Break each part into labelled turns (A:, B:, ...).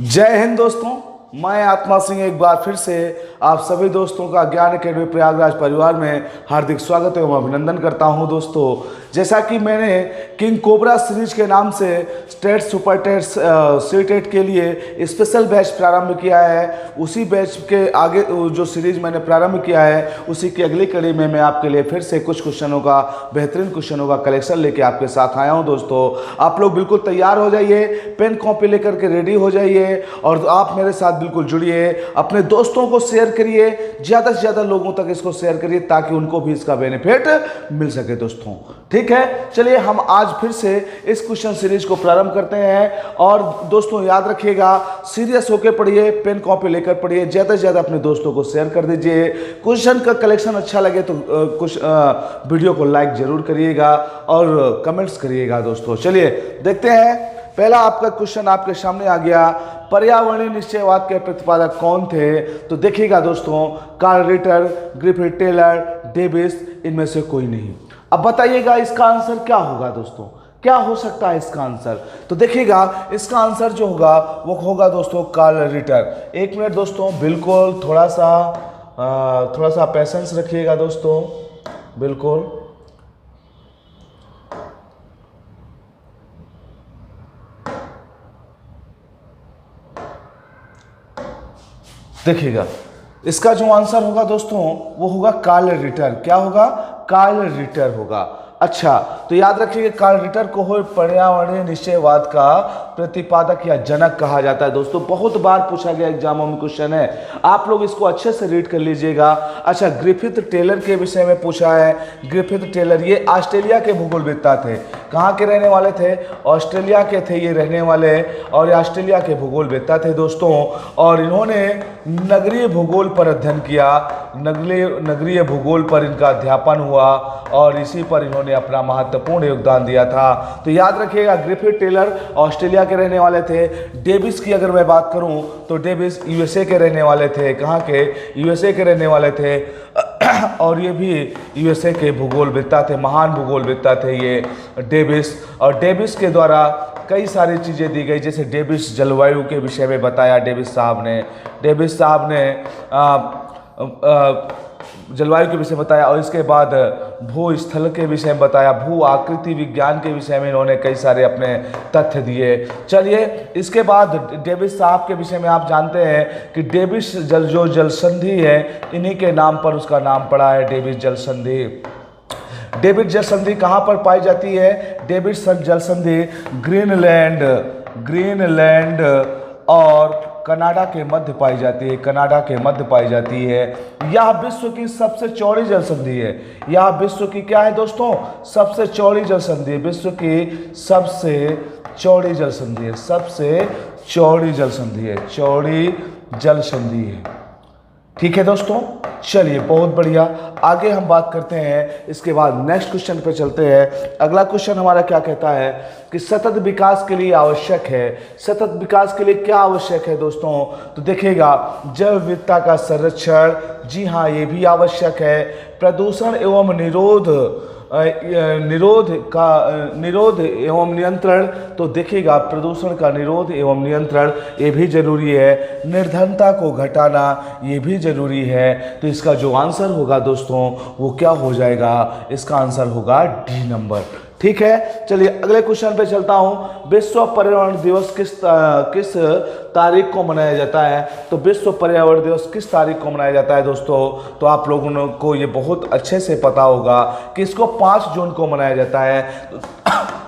A: जय हिंद दोस्तों। मैं आत्मा सिंह एक बार फिर से आप सभी दोस्तों का ज्ञान अकेडमी प्रयागराज परिवार में हार्दिक स्वागत एवं अभिनंदन करता हूं। दोस्तों, जैसा कि मैंने किंग कोबरा सीरीज के नाम से state super TET C TET के लिए स्पेशल बैच प्रारंभ किया है, उसी बैच के आगे जो सीरीज मैंने प्रारंभ किया है उसी की अगली कड़ी में मैं आपके लिए फिर से कुछ क्वेश्चनों का बेहतरीन क्वेश्चनों का कलेक्शन लेके आपके साथ आया हूं। दोस्तों, आप लोग बिल्कुल तैयार हो जाइए, पेन कॉपी लेकर के रेडी हो जाइए और आप मेरे साथ बिल्कुल जुड़िए। अपने दोस्तों को शेयर करिए, ज़्यादा से ज़्यादा लोगों तक इसको शेयर करिए ताकि उनको भी इसका बेनिफिट मिल सके। दोस्तों, ठीक है, चलिए हम आज फिर से इस क्वेश्चन सीरीज को प्रारंभ करते हैं। और दोस्तों याद रखिएगा, सीरियस होकर पढ़िए, पेन कॉपी लेकर पढ़िए, ज़्यादा से ज़्यादा अपने दोस्तों को शेयर कर दीजिए। क्वेश्चन का कलेक्शन अच्छा लगे तो कुछ वीडियो को लाइक जरूर करिएगा और कमेंट्स करिएगा। दोस्तों चलिए देखते हैं। पहला आपका क्वेश्चन आपके सामने आ गया, पर्यावरणीय निश्चयवाद के प्रतिपादक कौन थे? तो देखिएगा दोस्तों, Carl Ritter, Griffith Taylor, Davis, इनमें से कोई नहीं। अब बताइएगा इसका आंसर क्या होगा। दोस्तों, क्या हो सकता है इसका आंसर? तो देखिएगा इसका आंसर जो होगा वो होगा दोस्तों कार्ल रिटर। एक मिनट दोस्तों, बिल्कुल थोड़ा सा पेशेंस रखिएगा दोस्तों, बिल्कुल। देखिएगा इसका जो आंसर होगा दोस्तों वो होगा कार्ल रिटर। क्या होगा? कार्ल रिटर होगा। अच्छा, तो याद रखिए कार्ल रिटर को पर्यावरणीय निश्चयवाद का प्रतिपादक या जनक कहा जाता है। दोस्तों, बहुत बार पूछा गया एग्जामों में क्वेश्चन है, आप लोग इसको अच्छे से रीड कर लीजिएगा। अच्छा, ग्रिफिथ टेलर के विषय में पूछा है। ग्रिफिथ टेलर ये ऑस्ट्रेलिया के भूगोलवेत्ता थे। कहाँ के रहने वाले थे? ऑस्ट्रेलिया के थे ये रहने वाले, और ये ऑस्ट्रेलिया के भूगोलवेत्ता थे दोस्तों। और इन्होंने नगरीय भूगोल पर अध्ययन किया, नगरीय भूगोल पर इनका अध्यापन हुआ और इसी पर इन्होंने अपना महत्वपूर्ण योगदान दिया था। तो याद रखिएगा, ग्रिफिथ टेलर ऑस्ट्रेलिया के रहने वाले थे। डेविस की अगर मैं बात करूं तो डेविस यूएसए के रहने वाले थे। कहाँ के? यूएसए के रहने वाले थे और ये भी यूएसए के भूगोलवेत्ता थे, महान भूगोलवेत्ता थे ये डेविस। और डेविस के द्वारा कई सारी चीज़ें दी गई, जैसे डेविस जलवायु के विषय में बताया डेविस साहब ने जलवायु के विषय बताया, और इसके बाद भूस्थल के विषय में बताया, भू आकृति विज्ञान के विषय में इन्होंने कई सारे अपने तथ्य दिए। चलिए, इसके बाद डेविस साहब के विषय में आप जानते हैं कि डेविस जो जल संधि है, इन्हीं के नाम पर उसका नाम पड़ा है, डेविस जल संधि। डेविस जल संधि कहाँ पर पाई जाती है? डेविस जल संधि ग्रीनलैंड और कनाडा के मध्य पाई जाती है। कनाडा के मध्य पाई जाती है। यह विश्व की सबसे चौड़ी जल संधि है। यह विश्व की क्या है दोस्तों? सबसे चौड़ी जल संधि है। विश्व की सबसे चौड़ी जल संधि है। सबसे चौड़ी जल संधि है। चौड़ी जल संधि है। ठीक है दोस्तों, चलिए बहुत बढ़िया। आगे हम बात करते हैं, इसके बाद नेक्स्ट क्वेश्चन पे चलते हैं। अगला क्वेश्चन हमारा क्या कहता है कि सतत विकास के लिए आवश्यक है। सतत विकास के लिए क्या आवश्यक है दोस्तों? तो देखिएगा, जैव विविधता का संरक्षण, जी हाँ ये भी आवश्यक है। प्रदूषण एवं निरोध एवं नियंत्रण, तो देखिएगा प्रदूषण का निरोध एवं नियंत्रण ये भी जरूरी है। निर्धनता को घटाना ये भी जरूरी है। तो इसका जो आंसर होगा दोस्तों वो क्या हो जाएगा? इसका आंसर होगा डी नंबर। ठीक है, चलिए अगले क्वेश्चन पे चलता हूँ। विश्व पर्यावरण दिवस किस तारीख को मनाया जाता है? तो विश्व पर्यावरण दिवस किस तारीख को मनाया जाता है दोस्तों? तो आप लोगों को ये बहुत अच्छे से पता होगा कि इसको 5 जून को मनाया जाता है।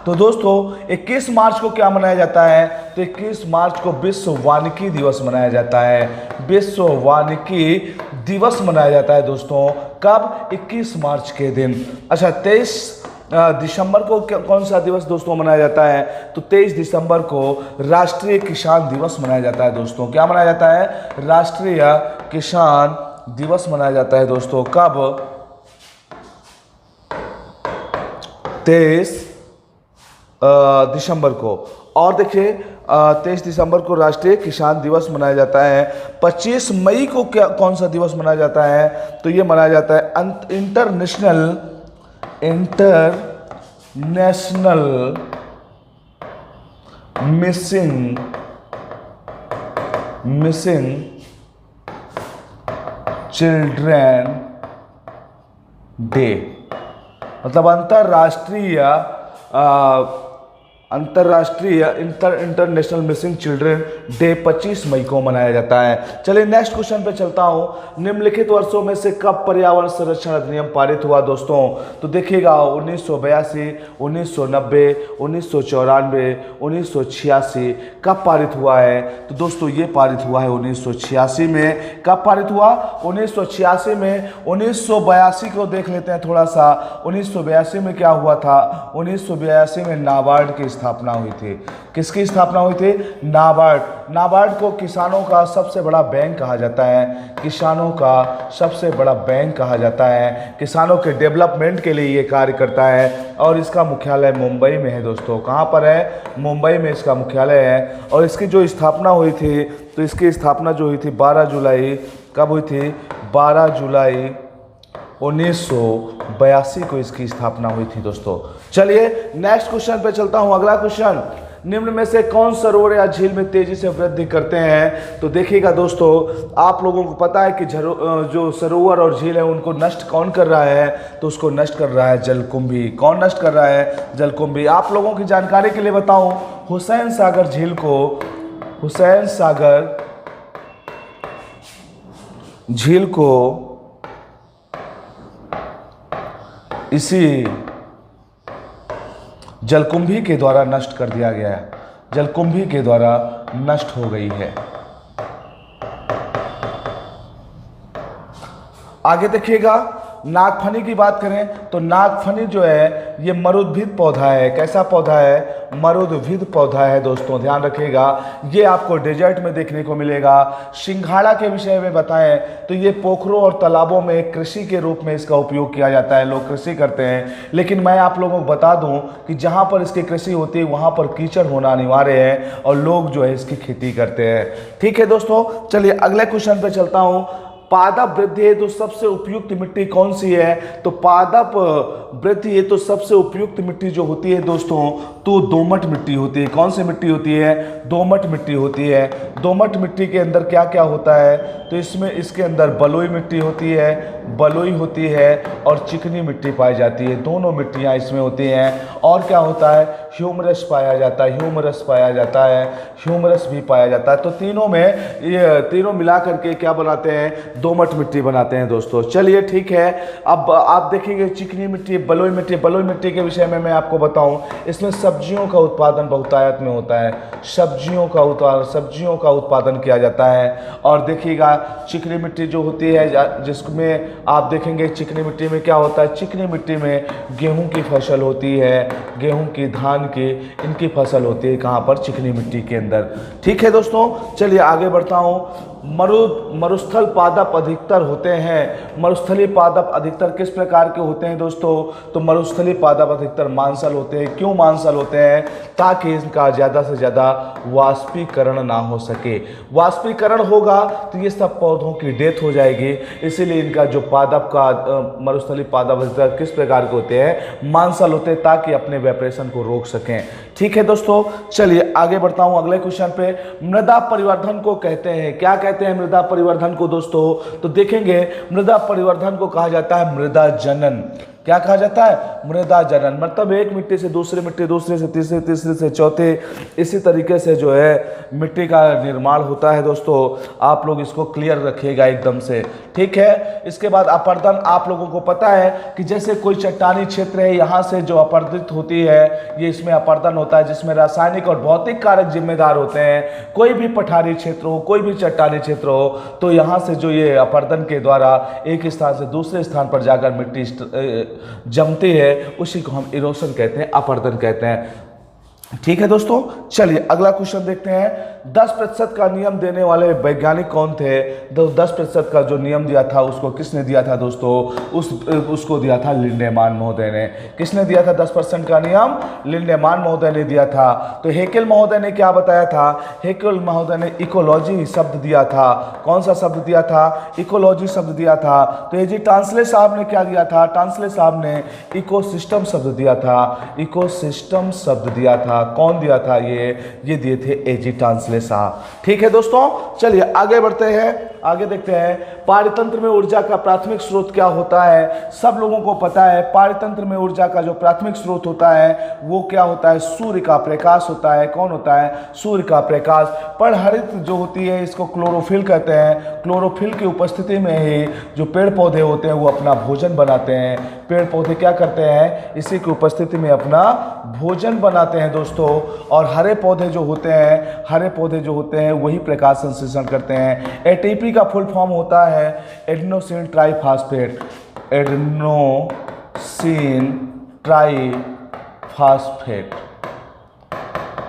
A: तो दोस्तों 21 मार्च को क्या मनाया जाता है? तो 21 मार्च को विश्व वानिकी दिवस मनाया जाता है। विश्व वानिकी दिवस मनाया जाता है दोस्तों। कब? 21 मार्च के दिन। अच्छा, 23 दिसंबर को कौन सा दिवस दोस्तों मनाया जाता है? तो 23 दिसंबर को राष्ट्रीय किसान दिवस मनाया जाता है दोस्तों। क्या मनाया जाता है? राष्ट्रीय किसान दिवस मनाया जाता है दोस्तों। कब? 23 दिसंबर को। और देखिए 23 दिसंबर को राष्ट्रीय किसान दिवस मनाया जाता है। 25 मई को क्या कौन सा दिवस मनाया जाता है? तो ये मनाया जाता है international missing missing children day, मतलब अंतर्राष्ट्रीय इंटरनेशनल मिसिंग चिल्ड्रन डे 25 मई को मनाया जाता है। चलिए नेक्स्ट क्वेश्चन पे चलता हूं। निम्नलिखित वर्षों में से कब पर्यावरण संरक्षण अधिनियम पारित हुआ दोस्तों? तो देखिएगा 1982, 1990, 1994, 1986 कब पारित हुआ है? तो दोस्तों ये पारित हुआ है 1986 में। कब पारित हुआ? 1986 में। 1982 को देख लेते हैं थोड़ा सा। 1982 में क्या हुआ था? 1982 में नाबार्ड की स्थापना हुई थी। किसकी स्थापना हुई थी? नाबार्ड। नाबार्ड को किसानों का सबसे बड़ा बैंक कहा जाता है। किसानों का सबसे बड़ा बैंक कहा जाता है। किसानों के डेवलपमेंट के लिए ये कार्य करता है और इसका मुख्यालय मुंबई में है दोस्तों। कहाँ पर है? मुंबई में इसका मुख्यालय है। और इसकी जो स्थापना हुई थी, तो इसकी स्थापना जो हुई थी 12 जुलाई, कब हुई थी? 12 जुलाई 1982 को इसकी स्थापना हुई थी दोस्तों। चलिए नेक्स्ट क्वेश्चन पे चलता हूं। अगला क्वेश्चन, निम्न में से कौन सरोवर या झील में तेजी से वृद्धि करते हैं? तो देखिएगा दोस्तों, आप लोगों को पता है कि जो सरोवर और झील है उनको नष्ट कौन कर रहा है? तो उसको नष्ट कर रहा है जलकुंभी। कौन नष्ट कर रहा है? जलकुंभी। आप लोगों की जानकारी के लिए बताऊं, हुसैन सागर झील को, हुसैन सागर झील को इसी जलकुंभी के द्वारा नष्ट कर दिया गया है। जलकुंभी के द्वारा नष्ट हो गई है। आगे देखिएगा, नागफनी की बात करें तो नागफनी जो है ये मरुद्भिद पौधा है। कैसा पौधा है? मरुद्भिद पौधा है दोस्तों, ध्यान रखिएगा। ये आपको डेजर्ट में देखने को मिलेगा। सिंघाड़ा के विषय में बताएं तो ये पोखरों और तालाबों में कृषि के रूप में इसका उपयोग किया जाता है। लोग कृषि करते हैं, लेकिन मैं आप लोगों को बता दूं कि जहां पर इसकी कृषि होती है वहां पर कीचड़ होना अनिवार्य है और लोग जो है इसकी खेती करते हैं। ठीक है दोस्तों, चलिए अगले क्वेश्चन पे चलता हूं। पादप वृद्धि हेतु सबसे उपयुक्त मिट्टी कौन सी है? तो पादप वृद्धि हेतु सबसे उपयुक्त मिट्टी जो होती है दोस्तों, तो दोमट मिट्टी होती है। कौन सी मिट्टी होती है? दोमट मिट्टी होती है। दोमट मिट्टी के अंदर क्या क्या होता है? तो इसमें इसके अंदर बलुई मिट्टी होती है, बलुई होती है और चिकनी मिट्टी पाई जाती है। दोनों मिट्टियां इसमें होती हैं। और क्या होता है? ह्यूमरस पाया जाता है। ह्यूमरस पाया जाता है, ह्यूमरस भी पाया जाता है। तो तीनों में ये तीनों मिला करके क्या बनाते हैं? दोमट मिट्टी बनाते हैं दोस्तों। चलिए ठीक है, अब आप देखेंगे चिकनी मिट्टी, बलुई मिट्टी। बलुई मिट्टी के विषय में मैं आपको बताऊं, इसमें सब्जियों का उत्पादन बहुतायत में होता है। सब्जियों का उत्पादन किया जाता है। और देखिएगा चिकनी मिट्टी जो होती है, जिसमें आप देखेंगे चिकनी मिट्टी में क्या होता है? चिकनी मिट्टी में गेहूं की फसल होती है, गेहूं की, धान की, इनकी फसल होती है। कहाँ पर? चिकनी मिट्टी के अंदर। ठीक है दोस्तों, चलिए आगे बढ़ता हूँ। मरुस्थल पादप अधिकतर होते हैं। मरुस्थलीय पादप अधिकतर किस प्रकार के होते हैं दोस्तों? तो मरुस्थलीय पादप अधिकतर मांसल होते हैं। क्यों मांसल होते हैं? ताकि इनका ज़्यादा से ज़्यादा वाष्पीकरण ना हो सके। वाष्पीकरण होगा तो ये सब पौधों की डेथ हो जाएगी। इसीलिए इनका जो पादप का मरुस्थलीय पादप अधिकतर किस प्रकार के होते हैं? मांसल होते हैं, ताकि अपने वेपरेशन को रोक सकें। ठीक है दोस्तों, चलिए आगे बढ़ता हूँ अगले क्वेश्चन पे। मृदा परिवर्धन को कहते हैं, क्या कहते हैं मृदा परिवर्धन को दोस्तों? तो देखेंगे मृदा परिवर्धन को कहा जाता है मृदा जनन। क्या कहा जाता है? मृदा जनन। मतलब एक मिट्टी से दूसरी मिट्टी, दूसरे से तीसरे, तीसरे से चौथे, इसी तरीके से जो है मिट्टी का निर्माण होता है दोस्तों। आप लोग इसको क्लियर रखिएगा एकदम से। ठीक है, इसके बाद अपर्दन। आप लोगों को पता है कि जैसे कोई चट्टानी क्षेत्र है, यहाँ से जो अपर्दित होती है, ये इसमें अपर्दन होता है, जिसमें रासायनिक और भौतिक कारक जिम्मेदार होते हैं। कोई भी पठारी क्षेत्र हो, कोई भी चट्टानी क्षेत्र हो, तो यहाँ से जो ये अपर्दन के द्वारा एक स्थान से दूसरे स्थान पर जाकर मिट्टी जमती है, उसी को हम इरोशन कहते हैं, अपर्दन कहते हैं। ठीक है दोस्तों, चलिए अगला क्वेश्चन देखते हैं। 10% का नियम देने वाले वैज्ञानिक कौन थे? 10% का जो नियम दिया था उसको किसने दिया था दोस्तों? उसको दिया था लिंडेमान महोदय ने। किसने दिया था 10% का नियम? लिंडेमान महोदय ने दिया था। तो हेकेल महोदय ने क्या बताया था? हेकेल महोदय ने इकोलॉजी शब्द दिया था। कौन सा शब्द दिया था? इकोलॉजी शब्द दिया था। तो ये जी टांसले साहब ने क्या दिया था? टांसले साहब ने इकोसिस्टम शब्द दिया था। इकोसिस्टम शब्द दिया था। कौन दिया था? ये दिए थे एजी टांसले श्लेषा। ठीक है दोस्तों, चलिए आगे बढ़ते हैं, आगे देखते हैं पारितंत्र में ऊर्जा का प्राथमिक स्रोत क्या होता है। सब लोगों को पता है पारितंत्र में ऊर्जा का जो प्राथमिक स्रोत होता है वो क्या होता है, सूर्य का प्रकाश होता है। कौन होता है, सूर्य का प्रकाश। पर्णहरित जो होती है इसको क्लोरोफिल कहते हैं। क्लोरोफिल की उपस्थिति में ही जो पेड़ पौधे होते हैं वो अपना भोजन बनाते हैं। पेड़ पौधे क्या करते हैं, इसी की उपस्थिति में अपना भोजन बनाते हैं दोस्तों। और हरे पौधे जो होते हैं, हरे पौधे जो होते हैं वही प्रकाश संश्लेषण करते हैं। एटीपी का फुल फॉर्म होता है adenosine triphosphate. Adenosine triphosphate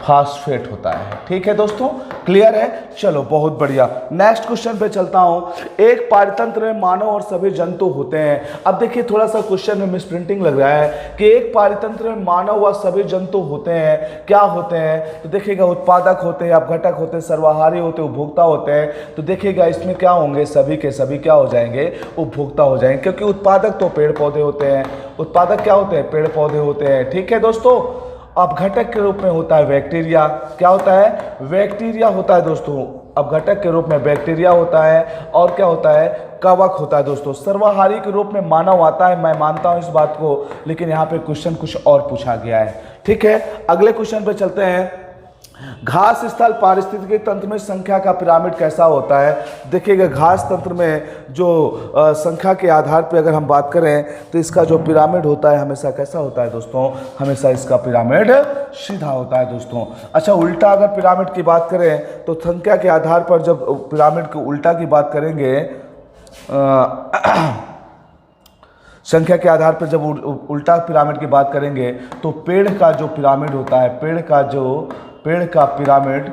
A: phosphate होता है। ठीक है दोस्तों, क्लियर है। चलो बहुत बढ़िया, नेक्स्ट क्वेश्चन पे चलता हूं। एक पारितंत्र में मानव और सभी जंतु होते हैं। अब देखिए थोड़ा सा क्वेश्चन में मिसप्रिंटिंग लग रहा है कि एक पारितंत्र में मानव व सभी जंतु होते हैं। क्या होते हैं, तो देखिएगा उत्पादक होते हैं, अपघटक होते हैं, सर्वाहारी होते हैं, उपभोक्ता होते हैं। तो देखिएगा इसमें क्या होंगे, सभी के सभी क्या हो जाएंगे, उपभोक्ता हो जाएंगे, क्योंकि उत्पादक तो पेड़ पौधे होते हैं। उत्पादक क्या होते हैं, पेड़ पौधे होते हैं। ठीक है दोस्तों, अपघटक के रूप में होता है बैक्टीरिया। क्या होता है, बैक्टीरिया होता है दोस्तों। अपघटक के रूप में बैक्टीरिया होता है। और क्या होता है, कवक होता है दोस्तों। सर्वाहारी के रूप में मानव आता है, मैं मानता हूं इस बात को, लेकिन यहाँ पे क्वेश्चन कुछ और पूछा गया है। ठीक है, अगले क्वेश्चन पे चलते हैं। घास स्थल पारिस्थितिकी तंत्र में संख्या का पिरामिड कैसा होता है। देखिएगा घास तंत्र में जो संख्या के आधार पर अगर हम बात करें तो इसका जो पिरामिड होता है हमेशा कैसा होता है दोस्तों, हमेशा इसका पिरामिड सीधा होता है दोस्तों। अच्छा, उल्टा अगर पिरामिड की बात करें तो संख्या के आधार पर जब पिरामिड को उल्टा की बात करेंगे, संख्या के आधार पर जब उल्टा पिरामिड की बात करेंगे तो पेड़ का जो पिरामिड होता है, पेड़ का पिरामिड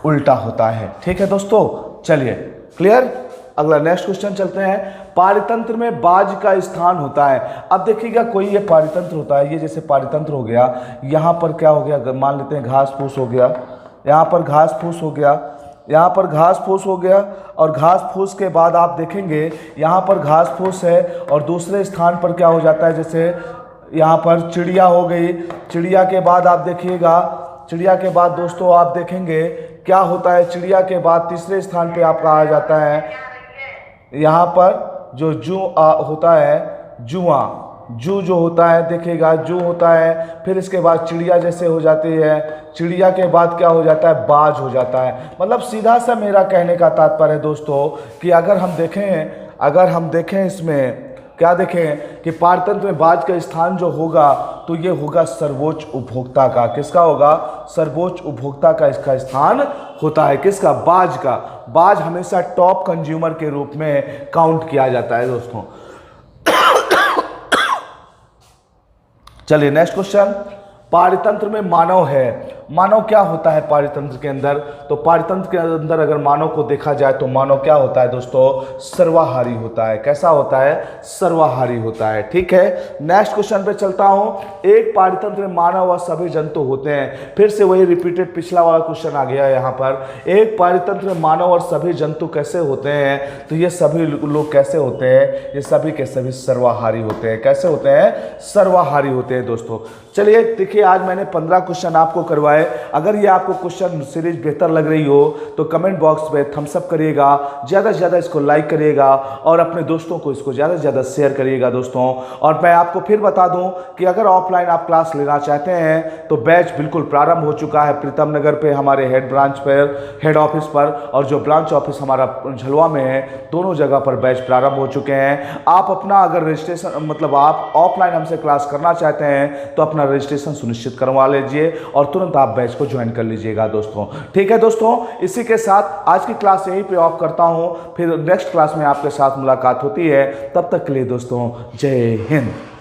A: उल्टा होता है। ठीक है दोस्तों, चलिए क्लियर। अगला नेक्स्ट क्वेश्चन चलते हैं। पारितंत्र में बाज का स्थान होता है। अब देखिएगा कोई ये पारितंत्र होता है, ये जैसे पारितंत्र हो गया, यहाँ पर क्या हो गया, मान लेते हैं घास फूस हो गया, यहाँ पर घास फूस हो गया, यहाँ पर घास फूस हो गया। और घास फूस के बाद आप देखेंगे यहाँ पर घास फूस है और दूसरे स्थान पर क्या हो जाता है, जैसे यहाँ पर चिड़िया हो गई। चिड़िया के बाद आप देखिएगा, चिड़िया के बाद दोस्तों आप देखेंगे क्या होता है, चिड़िया के बाद तीसरे स्थान पे आपका आ जाता है यहाँ पर जो जू होता है, जुआ, जू जो होता है, देखिएगा जू होता है। फिर इसके बाद चिड़िया जैसे हो जाती है, चिड़िया के बाद क्या हो जाता है, बाज हो जाता है। मतलब सीधा सा मेरा कहने का तात्पर्य है दोस्तों कि अगर हम देखें इसमें क्या देखें कि पारितंत्र में बाज का स्थान जो होगा तो ये होगा सर्वोच्च उपभोक्ता का। किसका होगा, सर्वोच्च उपभोक्ता का इसका स्थान होता है। किसका, बाज का। बाज हमेशा टॉप कंज्यूमर के रूप में काउंट किया जाता है दोस्तों। चलिए नेक्स्ट क्वेश्चन। पारितंत्र में मानव है। मानव क्या होता है पारितंत्र के अंदर, तो पारितंत्र के अंदर अगर मानव को देखा जाए तो मानव क्या होता है दोस्तों, सर्वाहारी होता है। कैसा होता है, सर्वाहारी होता है। ठीक है, नेक्स्ट क्वेश्चन पे चलता हूं। एक पारितंत्र में मानव और सभी जंतु होते हैं। फिर से वही रिपीटेड पिछला वाला क्वेश्चन आ गया यहाँ पर। एक पारितंत्र में मानव और सभी जंतु कैसे होते हैं, तो ये सभी लोग कैसे होते हैं, ये सभी के सभी सर्वाहारी होते हैं। कैसे होते हैं, सर्वाहारी होते हैं दोस्तों। चलिए देखिए, आज मैंने 15 क्वेश्चन आपको करवाए। अगर ये आपको क्वेश्चन सीरीज बेहतर लग रही हो तो कमेंट बॉक्स में थम्स अप करिएगा, ज़्यादा से ज़्यादा इसको लाइक करिएगा और अपने दोस्तों को इसको ज़्यादा से ज़्यादा शेयर करिएगा दोस्तों। और मैं आपको फिर बता दूं कि अगर ऑफलाइन आप क्लास लेना चाहते हैं तो बैच बिल्कुल प्रारंभ हो चुका है प्रीतम नगर पे, हमारे हेड ऑफिस पर, और जो ब्रांच ऑफिस हमारा झलवा में है, दोनों जगह पर बैच प्रारंभ हो चुके हैं। आप अपना अगर रजिस्ट्रेशन, मतलब आप ऑफलाइन हमसे क्लास करना चाहते हैं तो अपना रजिस्ट्रेशन सुनिश्चित करवा लीजिए और तुरंत आप बैच को ज्वाइन कर लीजिएगा दोस्तों। ठीक है दोस्तों, इसी के साथ आज की क्लास यहीं पे ऑफ करता हूं। फिर नेक्स्ट क्लास में आपके साथ मुलाकात होती है। तब तक के लिए दोस्तों, जय हिंद।